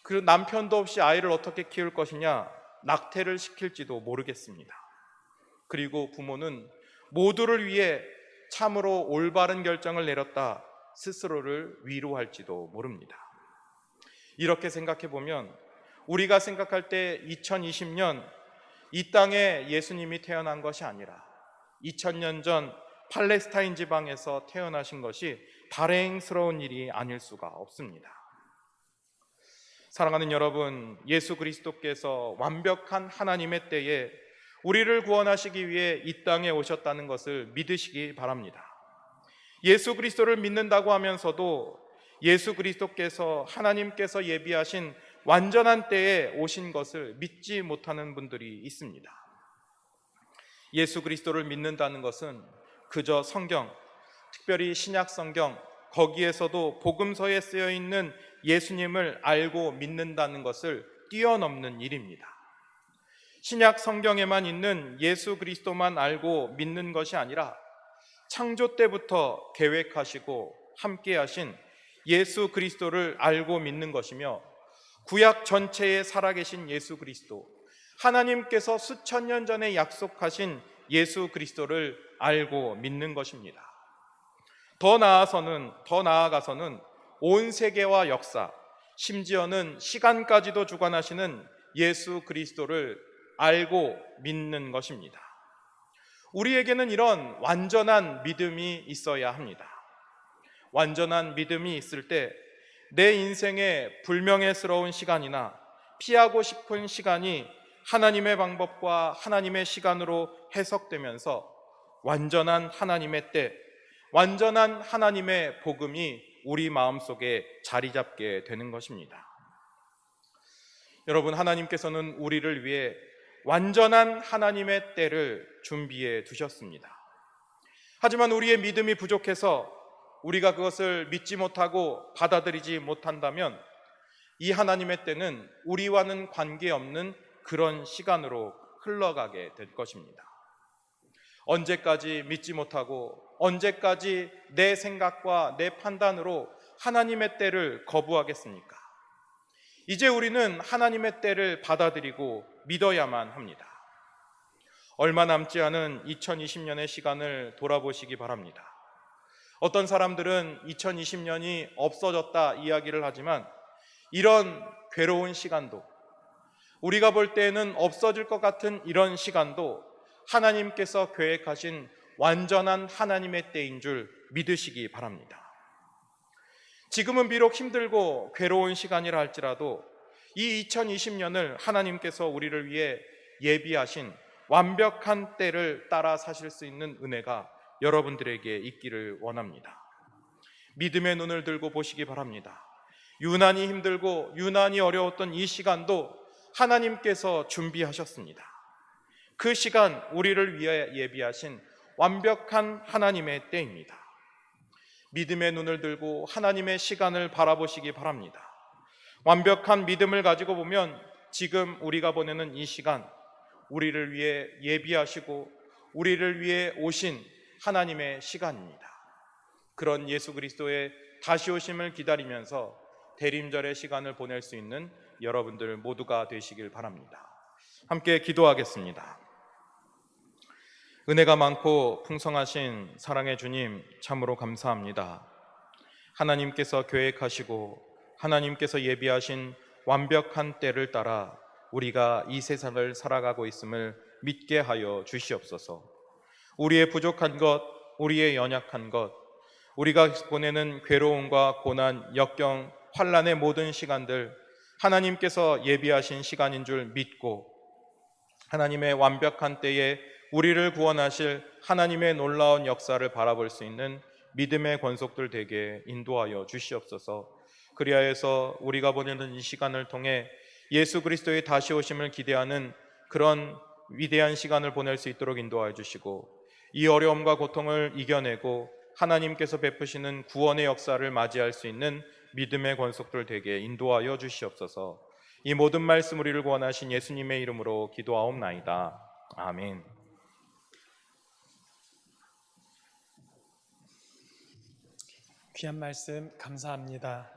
그 남편도 없이 아이를 어떻게 키울 것이냐, 낙태를 시킬지도 모르겠습니다. 그리고 부모는 모두를 위해 참으로 올바른 결정을 내렸다 스스로를 위로할지도 모릅니다. 이렇게 생각해 보면 우리가 생각할 때 2020년 이 땅에 예수님이 태어난 것이 아니라 2000년 전 팔레스타인 지방에서 태어나신 것이 다행스러운 일이 아닐 수가 없습니다. 사랑하는 여러분, 예수 그리스도께서 완벽한 하나님의 때에 우리를 구원하시기 위해 이 땅에 오셨다는 것을 믿으시기 바랍니다. 예수 그리스도를 믿는다고 하면서도 예수 그리스도께서 하나님께서 예비하신 완전한 때에 오신 것을 믿지 못하는 분들이 있습니다. 예수 그리스도를 믿는다는 것은 그저 성경, 특별히 신약 성경, 거기에서도 복음서에 쓰여 있는 예수님을 알고 믿는다는 것을 뛰어넘는 일입니다. 신약 성경에만 있는 예수 그리스도만 알고 믿는 것이 아니라 창조 때부터 계획하시고 함께 하신 예수 그리스도를 알고 믿는 것이며, 구약 전체에 살아계신 예수 그리스도, 하나님께서 수천 년 전에 약속하신 예수 그리스도를 알고 믿는 것입니다. 더 나아가서는 온 세계와 역사, 심지어는 시간까지도 주관하시는 예수 그리스도를 알고 믿는 것입니다. 우리에게는 이런 완전한 믿음이 있어야 합니다. 완전한 믿음이 있을 때 내 인생의 불명예스러운 시간이나 피하고 싶은 시간이 하나님의 방법과 하나님의 시간으로 해석되면서 완전한 하나님의 때, 완전한 하나님의 복음이 우리 마음속에 자리 잡게 되는 것입니다. 여러분, 하나님께서는 우리를 위해 완전한 하나님의 때를 준비해 두셨습니다. 하지만 우리의 믿음이 부족해서 우리가 그것을 믿지 못하고 받아들이지 못한다면 이 하나님의 때는 우리와는 관계없는 그런 시간으로 흘러가게 될 것입니다. 언제까지 믿지 못하고 언제까지 내 생각과 내 판단으로 하나님의 때를 거부하겠습니까? 이제 우리는 하나님의 때를 받아들이고 믿어야만 합니다. 얼마 남지 않은 2020년의 시간을 돌아보시기 바랍니다. 어떤 사람들은 2020년이 없어졌다 이야기를 하지만 이런 괴로운 시간도, 우리가 볼 때에는 없어질 것 같은 이런 시간도 하나님께서 계획하신 완전한 하나님의 때인 줄 믿으시기 바랍니다. 지금은 비록 힘들고 괴로운 시간이라 할지라도 이 2020년을 하나님께서 우리를 위해 예비하신 완벽한 때를 따라 사실 수 있는 은혜가 여러분들에게 있기를 원합니다. 믿음의 눈을 들고 보시기 바랍니다. 유난히 힘들고 유난히 어려웠던 이 시간도 하나님께서 준비하셨습니다. 그 시간 우리를 위해 예비하신 완벽한 하나님의 때입니다. 믿음의 눈을 들고 하나님의 시간을 바라보시기 바랍니다. 완벽한 믿음을 가지고 보면 지금 우리가 보내는 이 시간, 우리를 위해 예비하시고 우리를 위해 오신 하나님의 시간입니다. 그런 예수 그리스도의 다시 오심을 기다리면서 대림절의 시간을 보낼 수 있는 여러분들 모두가 되시길 바랍니다. 함께 기도하겠습니다. 은혜가 많고 풍성하신 사랑의 주님, 참으로 감사합니다. 하나님께서 계획하시고 하나님께서 예비하신 완벽한 때를 따라 우리가 이 세상을 살아가고 있음을 믿게 하여 주시옵소서. 우리의 부족한 것, 우리의 연약한 것, 우리가 보내는 괴로움과 고난, 역경, 환난의 모든 시간들 하나님께서 예비하신 시간인 줄 믿고 하나님의 완벽한 때에 우리를 구원하실 하나님의 놀라운 역사를 바라볼 수 있는 믿음의 권속들 되게 인도하여 주시옵소서. 그리하여서 우리가 보내는 이 시간을 통해 예수 그리스도의 다시 오심을 기대하는 그런 위대한 시간을 보낼 수 있도록 인도하여 주시고, 이 어려움과 고통을 이겨내고 하나님께서 베푸시는 구원의 역사를 맞이할 수 있는 믿음의 권속들 되게 인도하여 주시옵소서. 이 모든 말씀 우리를 구원하신 예수님의 이름으로 기도하옵나이다. 아멘. 귀한 말씀 감사합니다.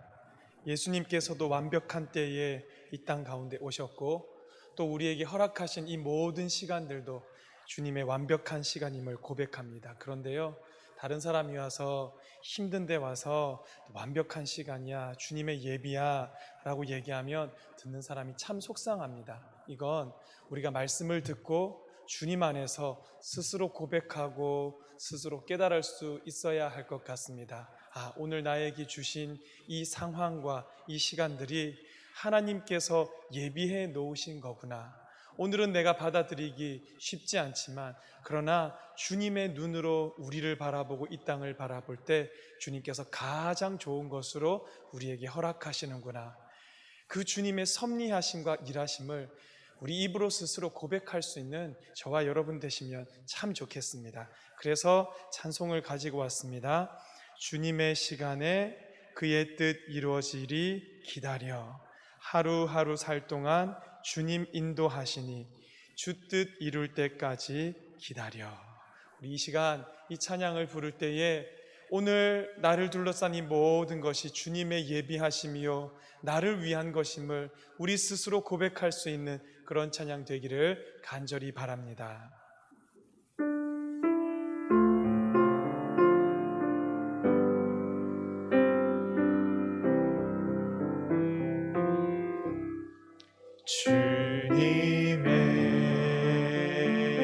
예수님께서도 완벽한 때에 이 땅 가운데 오셨고, 또 우리에게 허락하신 이 모든 시간들도 주님의 완벽한 시간임을 고백합니다. 그런데요, 다른 사람이 와서 힘든 데 와서 완벽한 시간이야, 주님의 예비야 라고 얘기하면 듣는 사람이 참 속상합니다. 이건 우리가 말씀을 듣고 주님 안에서 스스로 고백하고 스스로 깨달을 수 있어야 할 것 같습니다. 오늘 나에게 주신 이 상황과 이 시간들이 하나님께서 예비해 놓으신 거구나. 오늘은 내가 받아들이기 쉽지 않지만, 그러나 주님의 눈으로 우리를 바라보고 이 땅을 바라볼 때 주님께서 가장 좋은 것으로 우리에게 허락하시는구나. 그 주님의 섭리하심과 일하심을 우리 입으로 스스로 고백할 수 있는 저와 여러분 되시면 참 좋겠습니다. 그래서 찬송을 가지고 왔습니다. 주님의 시간에 그의 뜻 이루어지리 기다려, 하루하루 살 동안 주님 인도하시니 주 뜻 이룰 때까지 기다려. 우리 이 시간 이 찬양을 부를 때에 오늘 나를 둘러싼 이 모든 것이 주님의 예비하심이요 나를 위한 것임을 우리 스스로 고백할 수 있는 그런 찬양 되기를 간절히 바랍니다.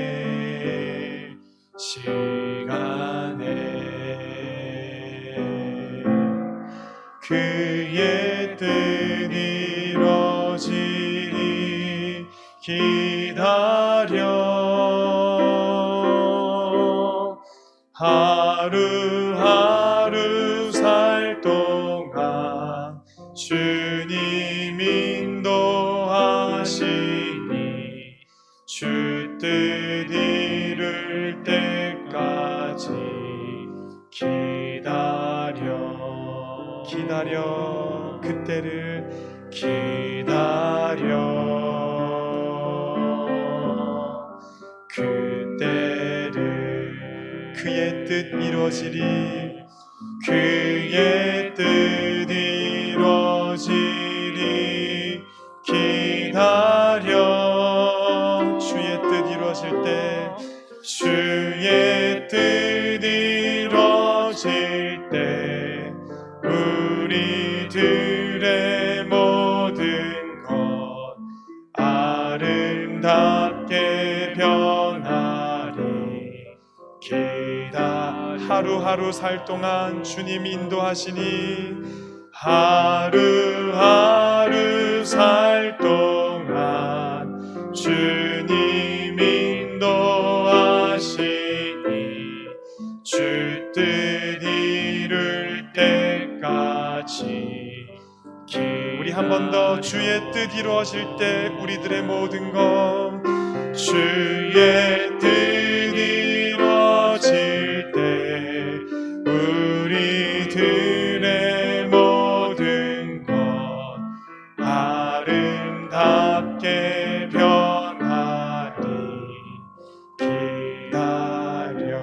주님의 시간에 그의 뜻 이루어지리 기다려, 하루하루 살 동안 주님 인도하시니 주 뜻 이룰 때까지 기다려 그때를 기다려 그때를 그의 뜻 이루어지리 그의 뜻 이루어지리 기다려 주의 뜻 이루어질 때 주의 뜻 이루어질 때 우리들의 모든 것 아름답게 변하리 하루하루 살 동안 주님 인도하시니 하루하루 살 동안 주님 인도하시니 주 뜻 이룰 때까지 우리 한 번 더 주의 뜻 이루어질 때 우리들의 모든 것 주의 뜻 이루어질 때 우리들의 모든 것 아름답게 변하리 기다려.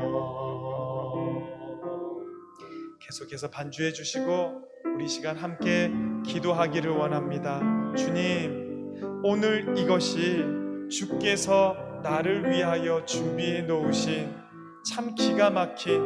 계속해서 반주해 주시고 우리 시간 함께 기도하기를 원합니다. 주님, 오늘 이것이 주께서 나를 위하여 준비해 놓으신 참 기가 막힌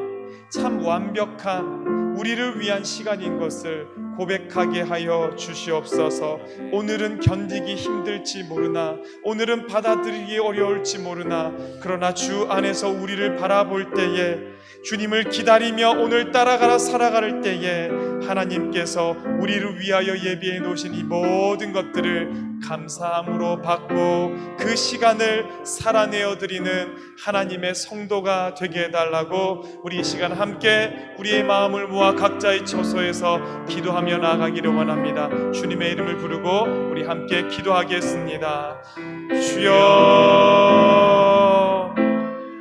참 완벽한 우리를 위한 시간인 것을 고백하게 하여 주시옵소서. 오늘은 견디기 힘들지 모르나, 오늘은 받아들이기 어려울지 모르나, 그러나 주 안에서 우리를 바라볼 때에, 주님을 기다리며 오늘 따라가라 살아갈 때에 하나님께서 우리를 위하여 예비해 놓으신 이 모든 것들을 감사함으로 받고 그 시간을 살아내어 드리는 하나님의 성도가 되게 해달라고 우리 이 시간 함께 우리의 마음을 모아 각자의 처소에서 기도하며 나아가기를 원합니다. 주님의 이름을 부르고 우리 함께 기도하겠습니다. 주여,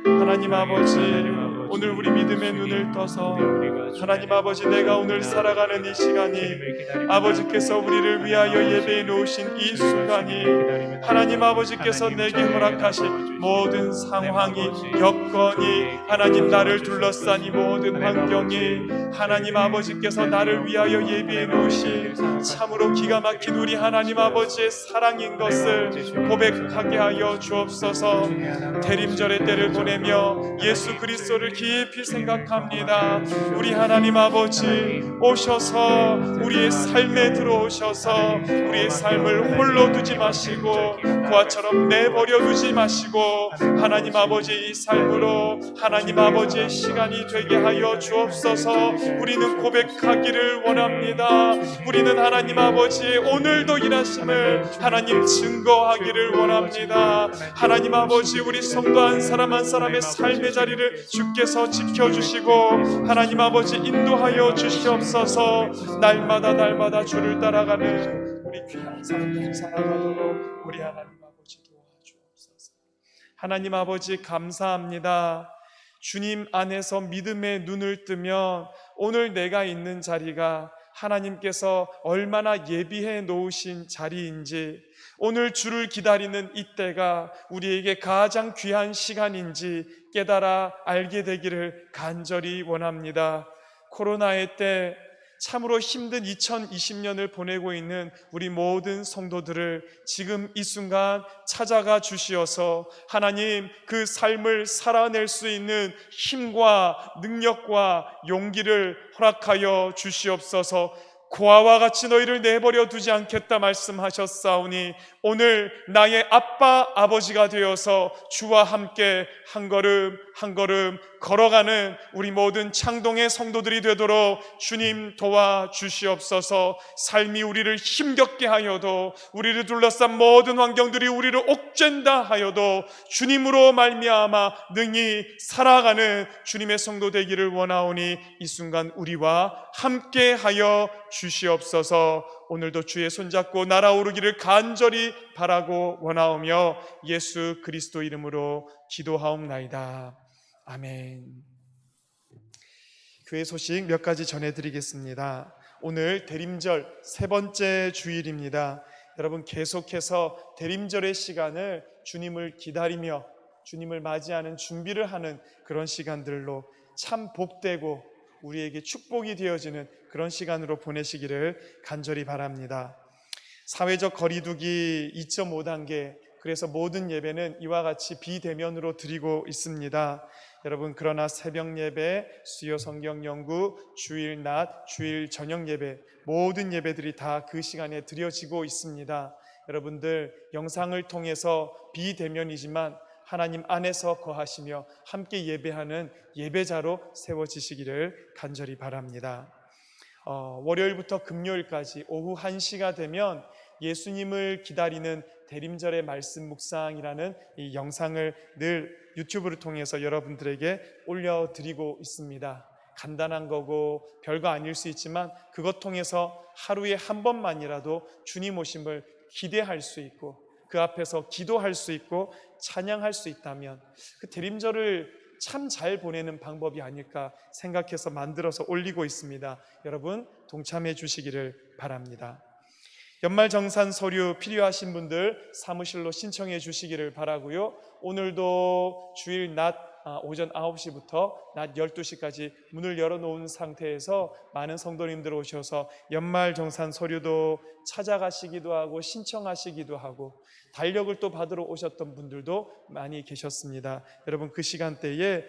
하나님 아버지, 오늘 우리 믿음의 눈을 떠서 하나님 아버지, 내가 오늘 살아가는 이 시간이 아버지께서 우리를 위하여 예배해 놓으신 이 순간이 하나님 아버지께서 내게 허락하신 모든 상황이, 여건이, 하나님 나를 둘러싼 이 모든 환경이 하나님 아버지께서 나를 위하여 예배해 놓으신 참으로 기가 막힌 우리 하나님 아버지의 사랑인 것을 고백하게 하여 주옵소서. 대림절의 때를 보내며 예수 그리스도를 깊이 생각합니다. 우리 하나님 아버지 오셔서 우리의 삶에 들어오셔서 우리의 삶을 홀로 두지 마시고 고아처럼 내버려 두지 마시고 하나님 아버지 이 삶으로 하나님 아버지의 시간이 되게 하여 주옵소서. 우리는 고백하기를 원합니다. 우리는 하나님 아버지 오늘도 일하심을 하나님 증거하기를 원합니다. 하나님 아버지 우리 성도 한 사람 한 사람의 삶의 자리를 주께서 지켜주시고 하나님 아버지 인도하여 주시옵소서. 날마다 주를 따라가는 우리 귀한 사람들이 살아가도록 우리 하나님 아버지 도와주옵소서. 하나님 아버지 감사합니다. 주님 안에서 믿음의 눈을 뜨면 오늘 내가 있는 자리가 하나님께서 얼마나 예비해 놓으신 자리인지, 오늘 주를 기다리는 이때가 우리에게 가장 귀한 시간인지 깨달아 알게 되기를 간절히 원합니다. 코로나의 때 참으로 힘든 2020년을 보내고 있는 우리 모든 성도들을 지금 이 순간 찾아가 주시어서 하나님 그 삶을 살아낼 수 있는 힘과 능력과 용기를 허락하여 주시옵소서. 고아와 같이 너희를 내버려 두지 않겠다 말씀하셨사오니 오늘 나의 아빠 아버지가 되어서 주와 함께 한 걸음 한 걸음 걸어가는 우리 모든 창동의 성도들이 되도록 주님 도와주시옵소서. 삶이 우리를 힘겹게 하여도, 우리를 둘러싼 모든 환경들이 우리를 옥죄다 하여도 주님으로 말미암아 능히 살아가는 주님의 성도 되기를 원하오니 이 순간 우리와 함께 하여 주시옵소서. 오늘도 주의 손잡고 날아오르기를 간절히 바라고 원하오며 예수 그리스도 이름으로 기도하옵나이다. 아멘. 교회 소식 몇 가지 전해드리겠습니다. 오늘 대림절 세 번째 주일입니다. 여러분 계속해서 대림절의 시간을 주님을 기다리며 주님을 맞이하는 준비를 하는 그런 시간들로 참 복되고 우리에게 축복이 되어지는 그런 시간으로 보내시기를 간절히 바랍니다. 사회적 거리두기 2.5단계, 그래서 모든 예배는 이와 같이 비대면으로 드리고 있습니다. 여러분 그러나 새벽 예배, 수요 성경 연구, 주일 낮, 주일 저녁 예배, 모든 예배들이 다 그 시간에 드려지고 있습니다. 여러분들 영상을 통해서 비대면이지만 하나님 안에서 거하시며 함께 예배하는 예배자로 세워지시기를 간절히 바랍니다. 월요일부터 금요일까지 오후 1시가 되면 예수님을 기다리는 대림절의 말씀 묵상이라는 이 영상을 늘 유튜브를 통해서 여러분들에게 올려드리고 있습니다. 간단한 거고 별거 아닐 수 있지만 그것 통해서 하루에 한 번만이라도 주님 오심을 기대할 수 있고 그 앞에서 기도할 수 있고 찬양할 수 있다면 그 대림절을 참 잘 보내는 방법이 아닐까 생각해서 만들어서 올리고 있습니다. 여러분 동참해 주시기를 바랍니다. 연말정산 서류 필요하신 분들 사무실로 신청해 주시기를 바라고요. 오늘도 주일 낮 오전 9시부터 낮 12시까지 문을 열어놓은 상태에서 많은 성도님들 오셔서 연말정산 서류도 찾아가시기도 하고 신청하시기도 하고 달력을 또 받으러 오셨던 분들도 많이 계셨습니다. 여러분 그 시간대에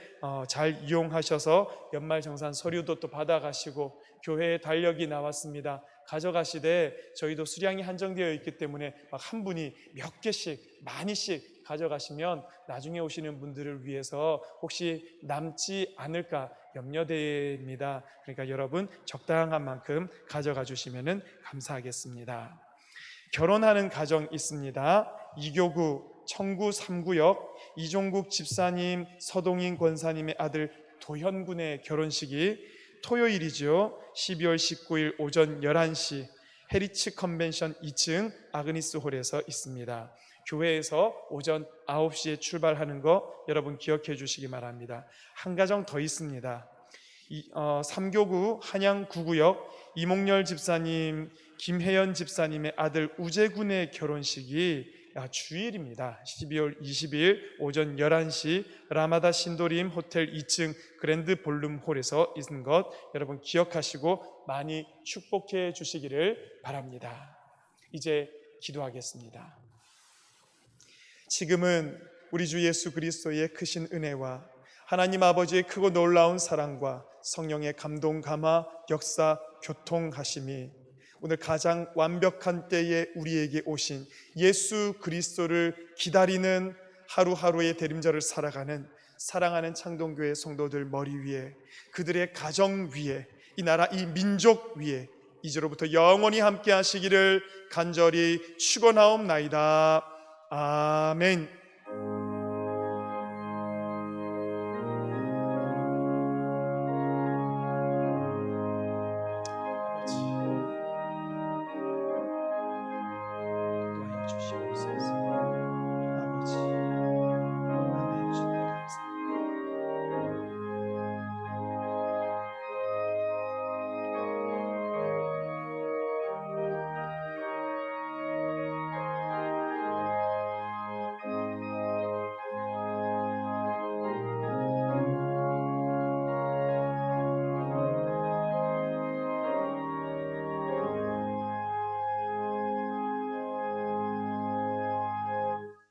잘 이용하셔서 연말정산 서류도 또 받아가시고 교회에 달력이 나왔습니다. 가져가시되 저희도 수량이 한정되어 있기 때문에 막 한 분이 몇 개씩 많이씩 가져가시면 나중에 오시는 분들을 위해서 혹시 남지 않을까 염려됩니다. 그러니까 여러분 적당한 만큼 가져가 주시면 감사하겠습니다. 결혼하는 가정 있습니다. 이교구 청구 3구역 이종국 집사님, 서동인 권사님의 아들 도현군의 결혼식이 토요일이죠. 12월 19일 오전 11시 헤리츠 컨벤션 2층 아그니스 홀에서 있습니다. 교회에서 오전 9시에 출발하는 거 여러분 기억해 주시기 바랍니다. 한 가정 더 있습니다. 3교구 한양 9구역 이몽열 집사님, 김혜연 집사님의 아들 우재군의 결혼식이 주일입니다. 12월 20일 오전 11시 라마다 신도림 호텔 2층 그랜드 볼룸 홀에서 있는 것 여러분 기억하시고 많이 축복해 주시기를 바랍니다. 이제 기도하겠습니다. 지금은 우리 주 예수 그리스도의 크신 은혜와 하나님 아버지의 크고 놀라운 사랑과 성령의 감동, 감화, 역사, 교통하심이 오늘 가장 완벽한 때에 우리에게 오신 예수 그리스도를 기다리는 하루하루의 대림절을 살아가는 사랑하는 창동교회 성도들 머리 위에, 그들의 가정 위에, 이 나라 이 민족 위에 이제로부터 영원히 함께 하시기를 간절히 축원하옵나이다. 아멘.